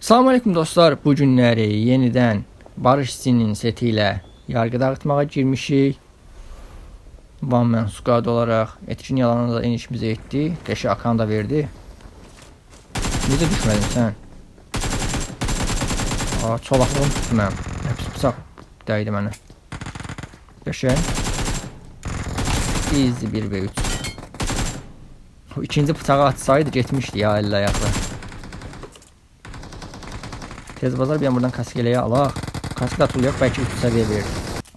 Salam aleyküm dostlar. Bu günləri yenidən Barış Sin'in seti ilə yargı dağıtmağa girmişik. One Man Squad olaraq etkin yalanı da enişimizə etdi. Qəşi akan da verdi. Necə düşmədin sən? Çolaqlığım tutdu mənim. Həpsi bıçaq dəydi mənə. Qəşi. Easy 1v3. O ikinci bıçağı atsaydı getmişdi ya əllə ayaqla. Tez bazar bir buradan kaskeleyi alaq. Kask da atılıyor, belki 3 seviye verir.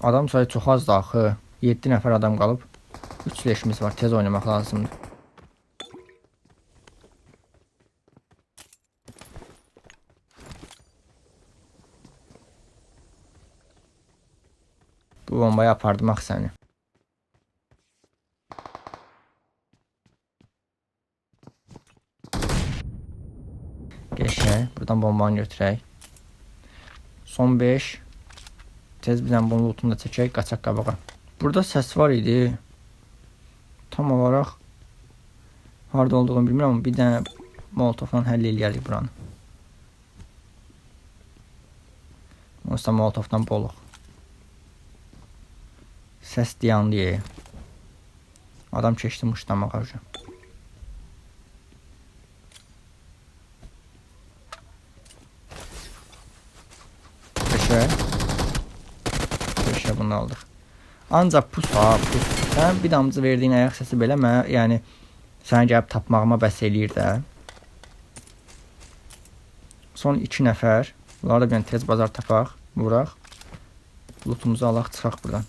Adam sayı çox az da axı. 7 nəfər adam qalıb. 3 leşimiz var, tez oynamaq lazımdır. Bu bombayı apardım ax səni. Geçək, buradan bombanı götürək. Son 5. Tez bizden bunu lootunu da çəkək, qaçaq qabağa. Burada səs var idi. Tam olaraq harda olduğunu bilmirəm, amma bir dənə molotofla həll eləyərik buranı. Oysa molotofdan boluq. Səs dayandı. Adam keçdi muşlamağa hocam. Beşə bunu aldıq. Ancaq pus. Sən bir damcı verdiyin ayaq səsi belə mənə, yəni səni gəlib tapmağıma bəs eləyir də. Son 2 nəfər. Bunları da bir tez bazar tapaq, vuraq. Lootumuzu alaq, çıxaq buradan.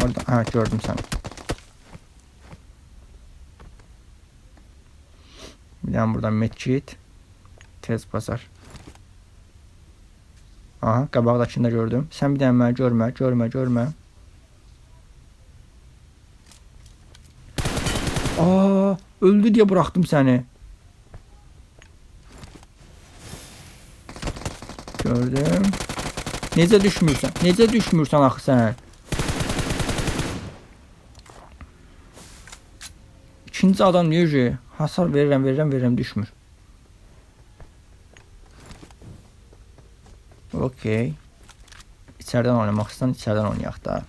Orada, gördüm səni. Bir tane buradan medkit. Tez bazar. Aha, qabaqdakını da gördüm. Sen bir tane məni görmə. Öldü diye bıraktım seni. Gördüm. Necə düşmürsən axı sən? İkinci adam niye hasar verirəm düşmür. Okey. İçeriden oynamaq istəyirəm, içeriden oynayaq da.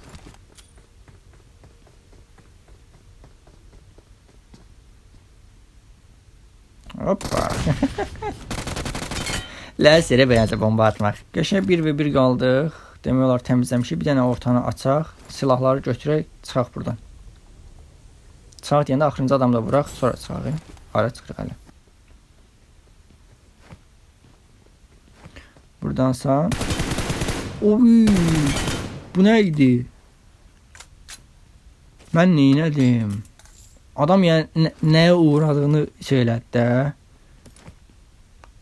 Hoppa. Ləsərə bəyəncə bomba atmaq. Qəşəng 1v1 qaldıq. Demək olar təmizləmişik. Bir dənə ortanı açaq. Silahları götürək, çıxaq buradan. Çıxaq deyəndə axırıncı adamı da vuraq, sonra çıxaq. Ara çıxırıq hələ. Buradansa. Oy! Bu neydi? Mən neynədim? Adam yəni nəyə uğradığını söylədi də.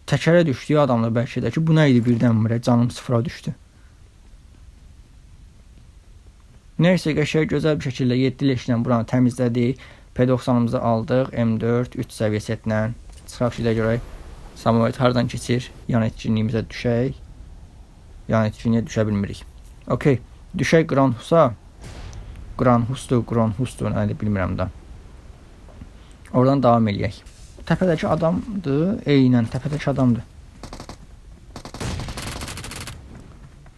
Təkərə düşdü adamla bəlkə də ki, bu neydi birdən-birə canım sıfıra düşdü. Neyse qəşəng gözəl bir şəkildə 7 leşlə buranı təmizlədik. P90'ımızı aldıq. M4 3 səviyyə setlə. Çıxaq şeydə görək. Samovet hardan keçir? Yan etkinliyimizə düşək. Yan etkinliyə düşə bilmirik. Okey. Düşək Granhusa. Granhusdur. Nədir bilmirəm da. Oradan davam eləyək. Təpədəki adamdır. Eynən təpədəki adamdır.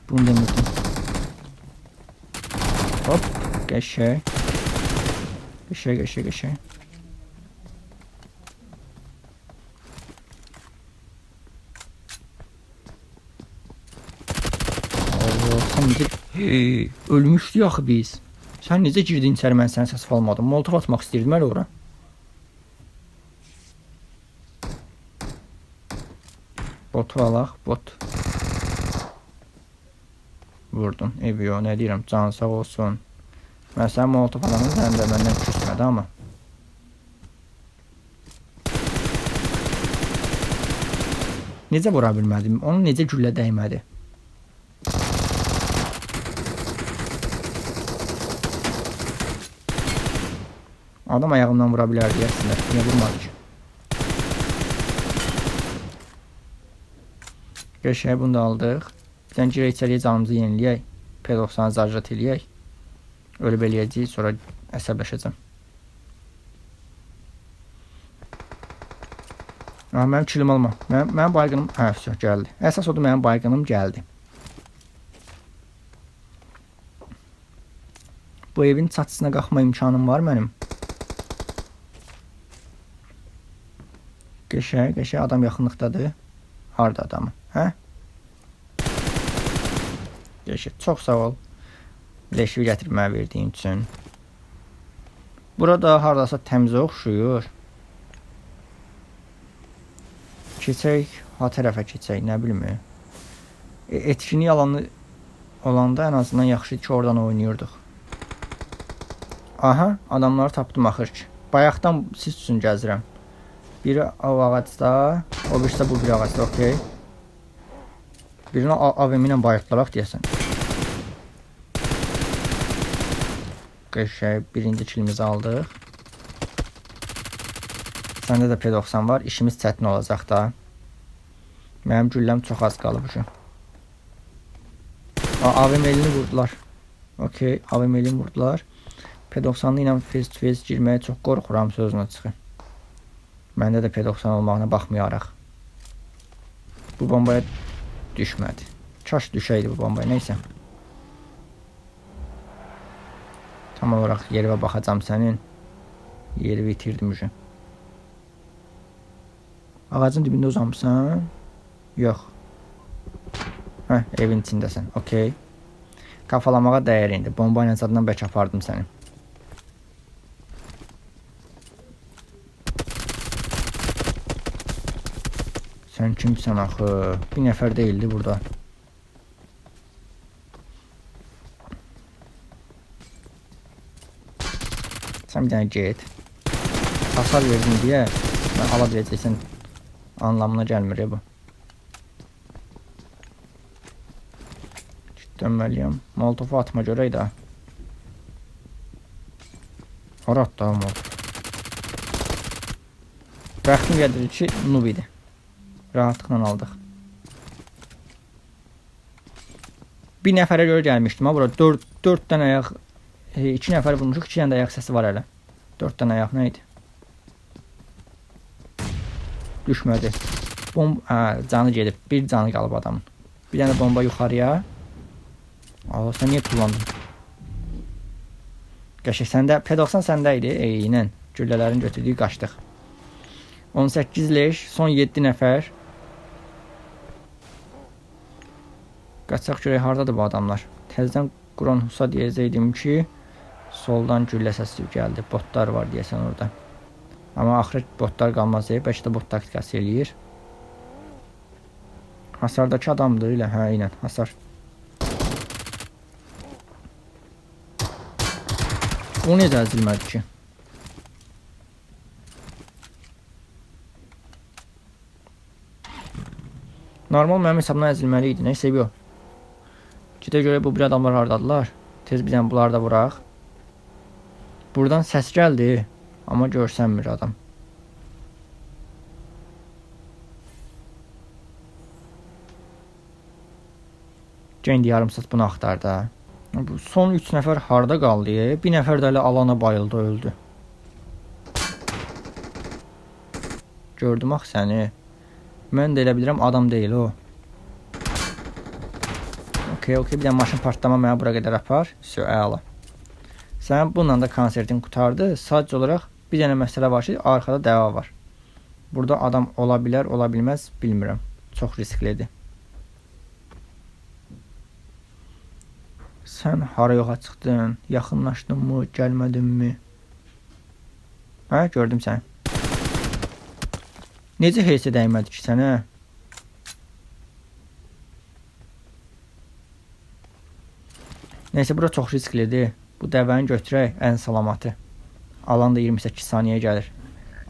Bunu demirdim. Hop. Qəşəng. Qəşəng. Ölmüşdük axı biz. Sən necə girdin içəri, mən səni səs almadım. Molotov atmaq istəyirdim hələ ora. Botu alaq, bot. Vurdun. Evyo, nə deyirəm, can sağ olsun. Mən səni molotov alanın sən də məndən küsmədi amma. Necə vura bilmədim? Onu necə güllə dəymədi? Adam ayağımdan vura bilərdi əslində. Niyə vurmadı ki? Qəşəng bunu da aldıq. Bir dənə girək içəriyə canımızı yeniləyək. P90'ı zarjat eləyək. Ölüb eləyəcəyik, sonra əsəbləşəcəm. Ha, mənim kilim alma. Mənim baygınım, hə, vəsə, gəldi. Əsas odur, mənim baygınım gəldi. Bu evin çatısına qalxma imkanım var mənim. Qəşəng adam yaxınlıqdadır. Harda adamı, hə? Qəşəng, çox sağ ol. Leşi gətirməyə verdiyin üçün. Burada hardasa təmizə oxşuyur. Keçək, ha tərəfə keçək, nə bilim. Etkinlik alanı olanda ən azından yaxşı ki, oradan oynayırdıq. Aha, adamları tapdım axır ki. Bayaqdan siz üçün gəzirəm. Biri o ağacda, o birisi də bu bir ağacda, okey. Birini AVM ilə bayıqlaraq deyəsən. Qəşəng, birinci kilimizi aldıq. Səndə də P90 var. İşimiz çətin olacaq da. Mənim gülləm çox az qalıb üçün. AVM-lini vurdular. Okey, AVM-lini vurdular. P90 ilə face to face girməyə çox qorxuram, sözünə çıxım. Məndə də P90 olmağına baxmayaraq. Bu bombaya düşmədi. Kaş düşəydi bu bombaya, neysə. Tam olaraq yerə baxacam sənin. Yeri bitirdim üçün. Ağacın dibində uzanmışsan? Yox. Hə, evin içindəsən. Okey. Qafalamağa dəyər indi. Bomba ilə zadından bəlkə apardım səni. Sən kimsən axı? Bir nəfər deyildi burada. Sən bir dənə get. Hasar verdin deyə mən ala biləcəksən anlamına gəlmir bu. Dönməliyəm. Molotofu atma görək də. Hara atdı ha molotof. Bəxtim gəlir ki, noob idi. Rahatlıqla aldıq. Bir nəfərə görə gəlmişdim. Bura 4 dənə ayaq, 2 nəfər vurmuşuq, 2 dənə də ayaq səsi var hələ. 4 dənə ayaq nə idi? Düşmədi. Canı gedib. Bir canı qalıb adamın. Bir dənə bomba yuxarıya. Sən niyə kullandın? Qəşəng, səndə P90 səndə idi. Eynən. Güllələrin götürdüyü qaçdıq. 18 leş, son 7 nəfər. Qaçaq görək, hardadır bu adamlar? Təzdən Quran Husa deyəcəkdim ki, soldan güllə səsi gəldi. Botlar var deyəsən orada. Amma axırı botlar qalmaz deyib, bəlkə də bot taktikası eləyir. Hasardakı adamdır ilə, hə, ilə, hasar. O necə əzilmədi ki? Normal mənim hesabımdan əzilməli idi, neysə yox. Gedə görə bu bir adamlar hardadılar. Tez bizdən bunları da vuraq. Buradan səs gəldi, amma görsənmir adam. Gəndi yarım saat bunu axtar da. Son 3 nəfər harda qaldı? Bir nəfər də elə alana bayıldı, öldü. Gördüm ax səni. Mən də elə bilirəm adam deyil o. Okey, bir dənə maşın partlama mənə bura qədər apar. Əla. Sən bununla da konsertin qutardı. Sadəcə olaraq bir dənə məsələ var ki, arxada dəva var. Burada adam ola bilər, ola bilməz, bilmirəm. Çox risklidir. Sən hara yoxa çıxdın? Yaxınlaşdın mı? Gəlmədin mi? Hə, gördüm səni. Necə heysə dəymədi ki sənə? Neysə, bura çox risklidir. Bu dəvəni götürək, ən salamatı. Alan da 28 saniyə gəlir.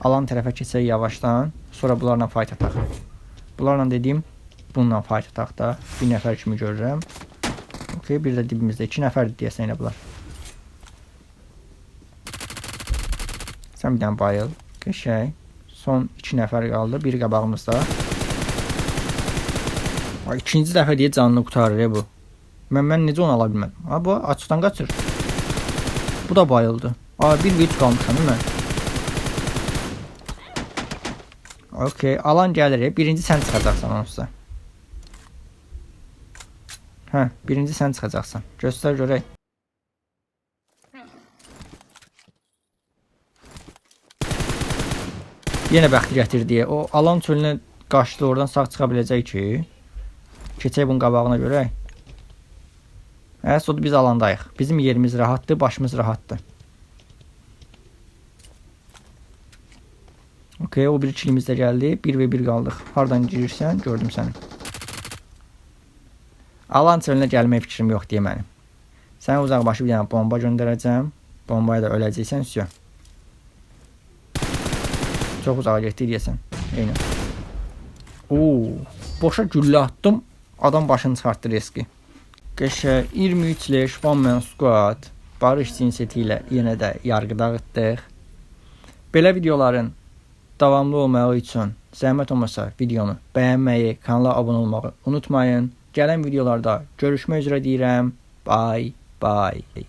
Alan tərəfə keçək yavaşdan, sonra bunlarla fight ataq. Bunlarla dediyim, bununla fight ataq da. Bir nəfər kimi görürəm. Okey, bir də dibimizdə 2 nəfərdir deyəsən elə bunlar. Sən bir dənə bayıl. Qəşəng. Son 2 nəfər qaldı. Biri qabağımızda. İkinci dəfə deyə canını qutarır bu. Mən necə onu ala bilmədim? Bu açıqdan qaçır. Bu da bayıldı. Bir video qalmışam mən. Okey, alan gəlir. Birinci sən çıxacaqsan onsuz. Hə, birinci sən çıxacaqsan. Göstər görək. Yenə bəxti gətirdi. O alan çölünə qaçdı, oradan sağ çıxa biləcək ki. Keçək bunun qabağına görək. Hə, sonra biz alandayıq. Bizim yerimiz rahatdır, başımız rahatdır. Okey, o bir kilimiz də gəldi. 1v1 qaldıq. Hardan girirsən? Gördüm səni. Alan çölünə gəlmək fikrim yox deyə mənim. Sənə uzaqbaşı bir dənə bomba göndərəcəm. Bombaya da öləcəksən, üstü. Çox uzağa getdi deyəsən. Eynən. Boşa güllə attım. Adam başını çıxartdı riski. Qəşə 23 leş, one man squad. Barış cinsiyeti ilə yenə də yargı dağıtdıq. Belə videoların davamlı olmağı üçün zəhmət olmasa videonu bəyənməyi, kanala abunə olmağı unutmayın. Gələn videolarda görüşmək üzrə deyirəm. Bye bye.